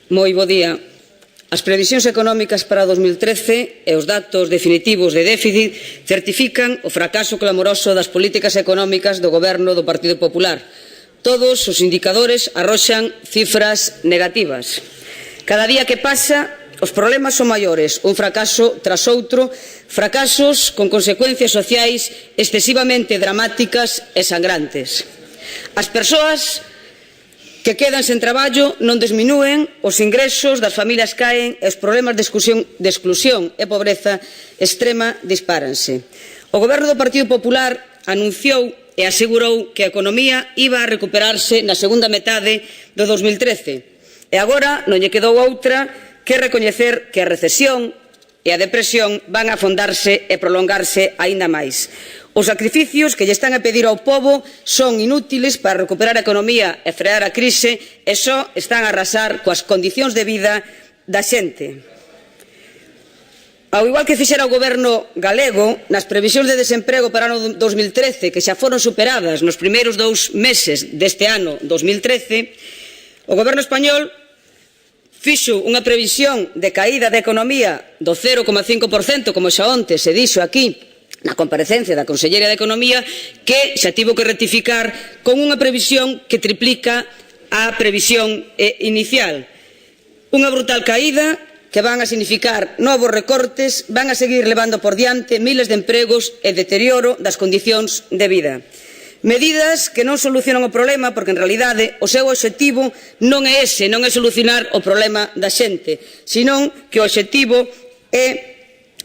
Moi bo día. As previsións económicas para 2013 e os datos definitivos de déficit certifican o fracaso clamoroso das políticas económicas do Goberno do Partido Popular. Todos os indicadores arroxan cifras negativas. Cada día que pasa, os problemas son maiores, un fracaso tras outro, fracasos con consecuencias sociais excesivamente dramáticas e sangrantes. As persoas que quedan sen traballo non disminúen, os ingresos das familias caen e os problemas de exclusión e pobreza extrema dispáranse. O Goberno do Partido Popular anunciou e asegurou que a economía iba a recuperarse na segunda metade do 2013 e agora non lle quedou outra que recoñecer que a recesión e a depresión van a afondarse e prolongarse aínda máis. Os sacrificios que lle están a pedir ao pobo son inútiles para recuperar a economía e frear a crise e só están a arrasar coas condicións de vida da xente. Ao igual que fixera o Goberno galego, nas previsións de desemprego para o ano 2013, que xa foron superadas nos primeiros 2 meses deste ano 2013, o Goberno español fixo unha previsión de caída da economía do 0,5%, como xa onte se dixo aquí, na comparecencia da Conselleira de Economía, que xa tivo que rectificar con unha previsión que triplica a previsión inicial. Unha brutal caída que van a significar novos recortes, van a seguir levando por diante miles de empregos e deterioro das condicións de vida. Medidas que non solucionan o problema porque, en realidade, o seu obxectivo non é ese, non é solucionar o problema da xente, senón que o obxectivo é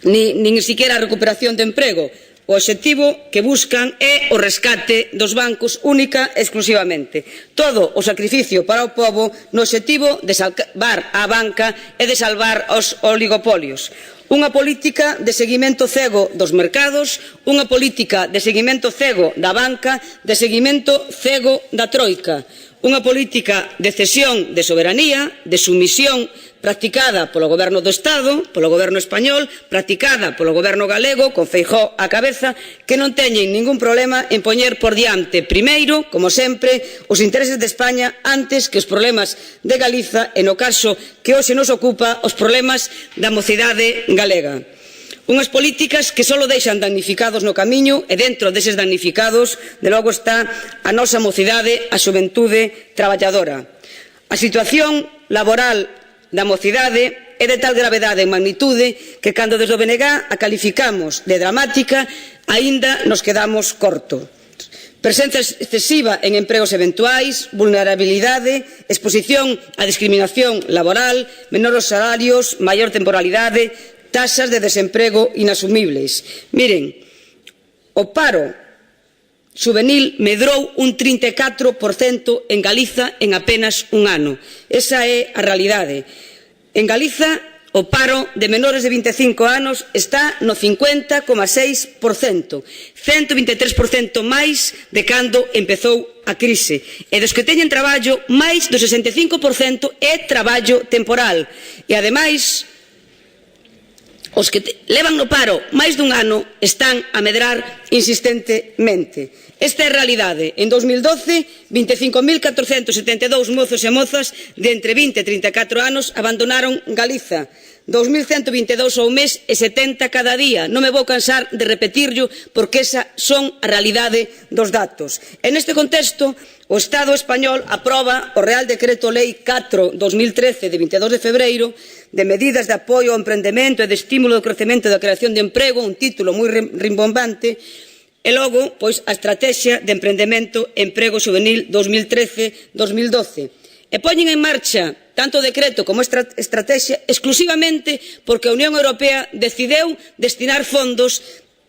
nin siquiera a recuperación de emprego. O obxectivo que buscan é o rescate dos bancos única e exclusivamente. Todo o sacrificio para o pobo no obxectivo de salvar a banca e de salvar os oligopolios. Unha política de seguimento cego dos mercados, unha política de seguimento cego da banca, de seguimento cego da troika. Unha política de cesión de soberanía, de sumisión practicada polo Goberno do Estado, polo Goberno español, practicada polo Goberno galego, con Feijóo á cabeza, que non teñen ningún problema en poñer por diante, primeiro, como sempre, os intereses de España antes que os problemas de Galiza e, no caso que hoxe nos ocupa, os problemas da mocidade galega. Unhas políticas que só deixan damnificados no camiño e dentro deses damnificados, de logo está a nosa mocidade, a xuventude traballadora. A situación laboral da mocidade é de tal gravedade e magnitude que cando desde o BNG a calificamos de dramática, aínda nos quedamos cortos. Presenza excesiva en empregos eventuais, vulnerabilidade, exposición á discriminación laboral, menores salarios, maior temporalidade, taxas de desemprego inasumibles. Miren, o paro juvenil medrou un 34% en Galiza en apenas un ano. Esa é a realidade. En Galiza, o paro de menores de 25 anos está no 50,6%, 123% máis de cando empezou a crise. E dos que teñen traballo, máis do 65% é traballo temporal. E, ademais, os que levan no paro máis dun ano están a medrar insistentemente. Esta é a realidade. En 2012, 25.472 mozos e mozas de entre 20 e 34 anos abandonaron Galiza. 2.122 ao mes e 70 cada día. Non me vou cansar de repetirlo porque esa son a realidade dos datos. En este contexto, o Estado español aproba o Real Decreto Lei 4/2013 de 22 de febreiro de medidas de apoio ao emprendemento e de estímulo do crecemento e da creación de emprego, un título moi rimbombante, e logo, pois, a Estrategia de Emprendemento e Emprego Juvenil 2013-2012. E poñen en marcha tanto o decreto como a estrategia exclusivamente porque a Unión Europea decidiu destinar fondos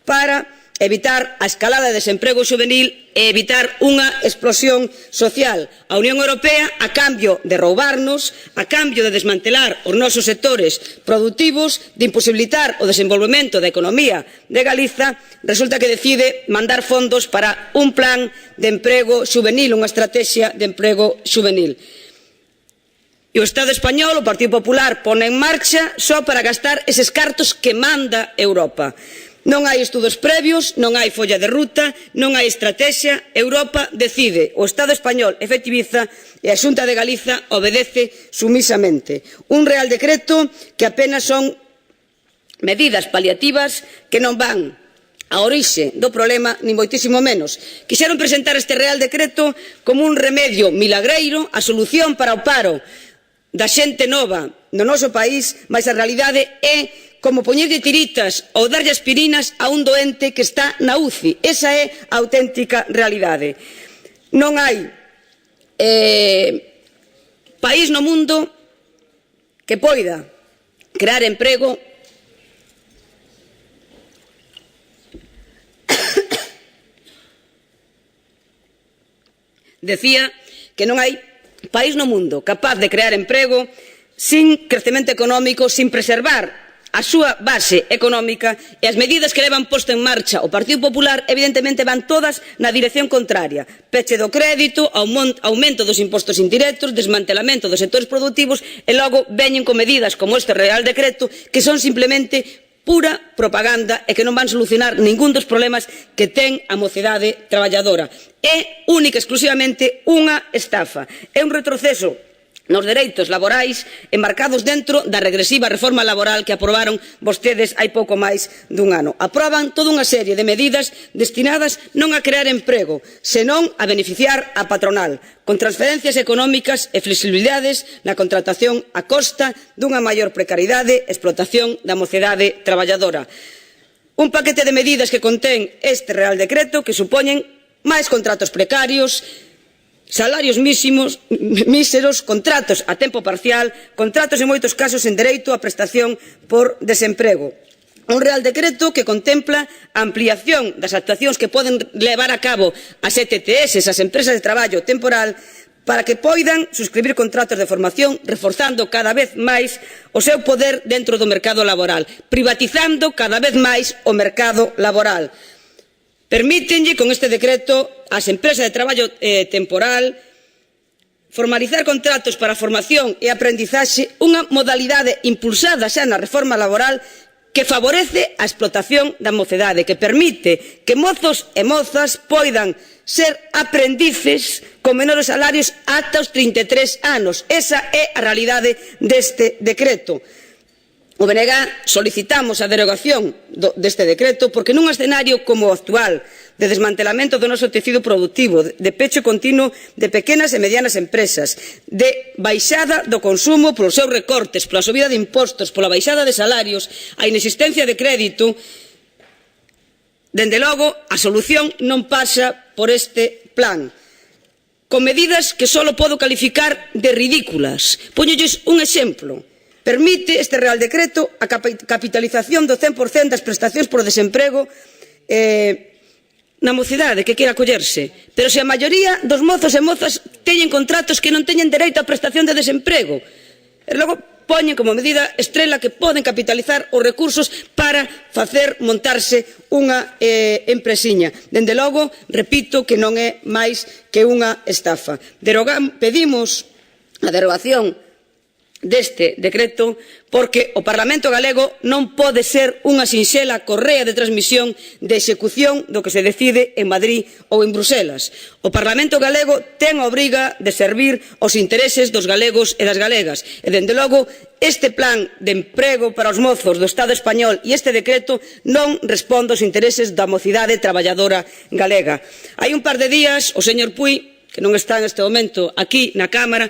para evitar a escalada de desemprego juvenil e evitar unha explosión social. A Unión Europea, a cambio de roubarnos, a cambio de desmantelar os nosos sectores productivos, de imposibilitar o desenvolvemento da economía de Galiza, resulta que decide mandar fondos para un plan de emprego juvenil, unha estrategia de emprego juvenil. E o Estado español, o Partido Popular, pone en marcha só para gastar eses cartos que manda Europa. Non hai estudos previos, non hai folla de ruta, non hai estratexia. Europa decide, o Estado español efectiviza e a Xunta de Galiza obedece sumisamente. Un Real Decreto que apenas son medidas paliativas que non van a orixe do problema, ni moitísimo menos. Quixeron presentar este Real Decreto como un remedio milagreiro, a solución para o paro da xente nova no noso país, mas a realidade é como poñerlle tiritas ou darlle aspirinas a un doente que está na UCI. Esa é a auténtica realidade. Non hai país no mundo que poida crear emprego decía que non hai país no mundo capaz de crear emprego sin crecemento económico, sin preservar a súa base económica, e as medidas que levan posto en marcha o Partido Popular evidentemente van todas na dirección contraria. Peche do crédito, aumento dos impostos indirectos, desmantelamento dos sectores produtivos, e logo veñen con medidas como este Real Decreto que son simplemente pura propaganda e que non van solucionar ningún dos problemas que ten a mocidade traballadora. É única e exclusivamente unha estafa, é un retroceso nos dereitos laborais enmarcados dentro da regresiva reforma laboral que aprobaron vostedes hai pouco máis dun ano. Aproban toda unha serie de medidas destinadas non a crear emprego, senón a beneficiar a patronal, con transferencias económicas e flexibilidades na contratación a costa dunha maior precariedade e explotación da mocidade traballadora. Un paquete de medidas que contén este Real Decreto que supoñen máis contratos precarios, salarios míseros, contratos a tempo parcial, contratos en moitos casos en dereito a prestación por desemprego. Un Real Decreto que contempla a ampliación das actuacións que poden levar a cabo as ETTS, as empresas de traballo temporal, para que poidan suscribir contratos de formación, reforzando cada vez máis o seu poder dentro do mercado laboral, privatizando cada vez máis o mercado laboral. Permítenlle con este decreto ás empresas de traballo temporal formalizar contratos para formación e aprendizaxe, unha modalidade impulsada xa na reforma laboral que favorece a explotación da mocidade, que permite que mozos e mozas poidan ser aprendices con menores salarios ata os 33 anos. Esa é a realidade deste decreto. O BNG solicitamos a derogación deste decreto porque nun escenario como o actual de desmantelamento do noso tecido productivo, de peche continuo de pequenas e medianas empresas, de baixada do consumo polos seus recortes, pola subida de impostos, pola baixada de salarios, a inexistencia de crédito, dende logo a solución non pasa por este plan, con medidas que só podo calificar de ridículas. Póñolles un exemplo. Permite este Real Decreto a capitalización do 100% das prestacións por desemprego na mocidade que queira acollerse. Pero se a maioría dos mozos e mozas teñen contratos que non teñen dereito á prestación de desemprego, e logo poñen como medida estrela que poden capitalizar os recursos para facer montarse unha empresiña. Dende logo, repito que non é máis que unha estafa. Pedimos a derogación deste decreto porque o Parlamento galego non pode ser unha sinxela correa de transmisión de execución do que se decide en Madrid ou en Bruselas. O Parlamento galego ten a obriga de servir os intereses dos galegos e das galegas e, dende logo, este plan de emprego para os mozos do Estado español e este decreto non responde aos intereses da mocidade traballadora galega. Hai un par de días o señor Puig, que non está neste momento aquí na Cámara,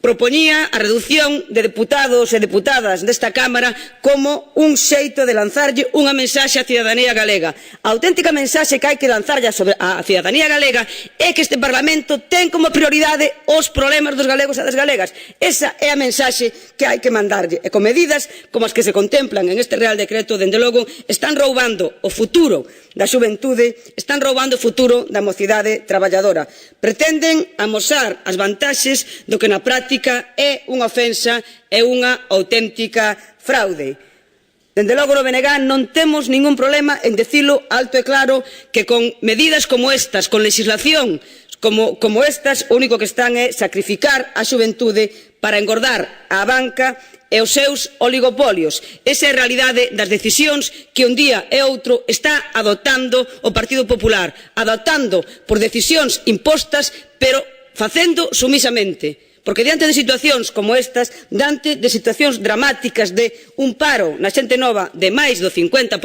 propoñía a reducción de deputados e deputadas desta Cámara como un xeito de lanzarlle unha mensaxe á cidadanía galega. A auténtica mensaxe que hai que lanzarlle á cidadanía galega é que este Parlamento ten como prioridade os problemas dos galegos e das galegas. Esa é a mensaxe que hai que mandarlle. E con medidas como as que se contemplan en este Real Decreto, dende logo, están roubando o futuro da xuventude, están roubando o futuro da mocidade traballadora. Pretenden amosar as vantaxes do que na práctica é unha ofensa e unha auténtica fraude. Dende logo no BNG non temos ningún problema en dicilo alto e claro que con medidas como estas, con legislación como estas, o único que están é sacrificar a xuventude para engordar a banca e os seus oligopolios. Esa é a realidade das decisións que un día e outro está adoptando o Partido Popular, adoptando por decisións impostas, pero facendo sumisamente. Porque diante de situacións como estas, diante de situacións dramáticas de un paro na xente nova de máis do 50%,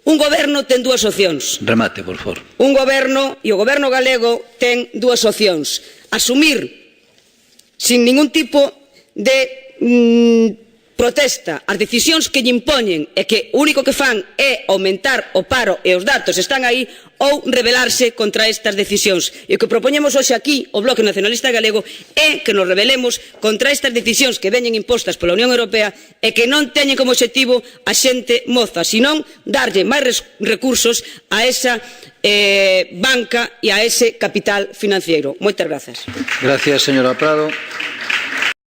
un goberno ten dúas opcións. Remate, por favor. Un goberno, e o goberno galego ten dúas opcións. Asumir sin ningún tipo de protesta as decisións que lle impoñen e que o único que fan é aumentar o paro e os datos están aí, ou rebelarse contra estas decisións. E o que propoñemos hoxe aquí, o Bloque Nacionalista Galego, é que nos rebelemos contra estas decisións que veñen impostas pola Unión Europea e que non teñen como obxectivo a xente moza, senón darlle máis recursos a esa banca e a ese capital financiero. Moitas grazas. Gracias, señora Prado.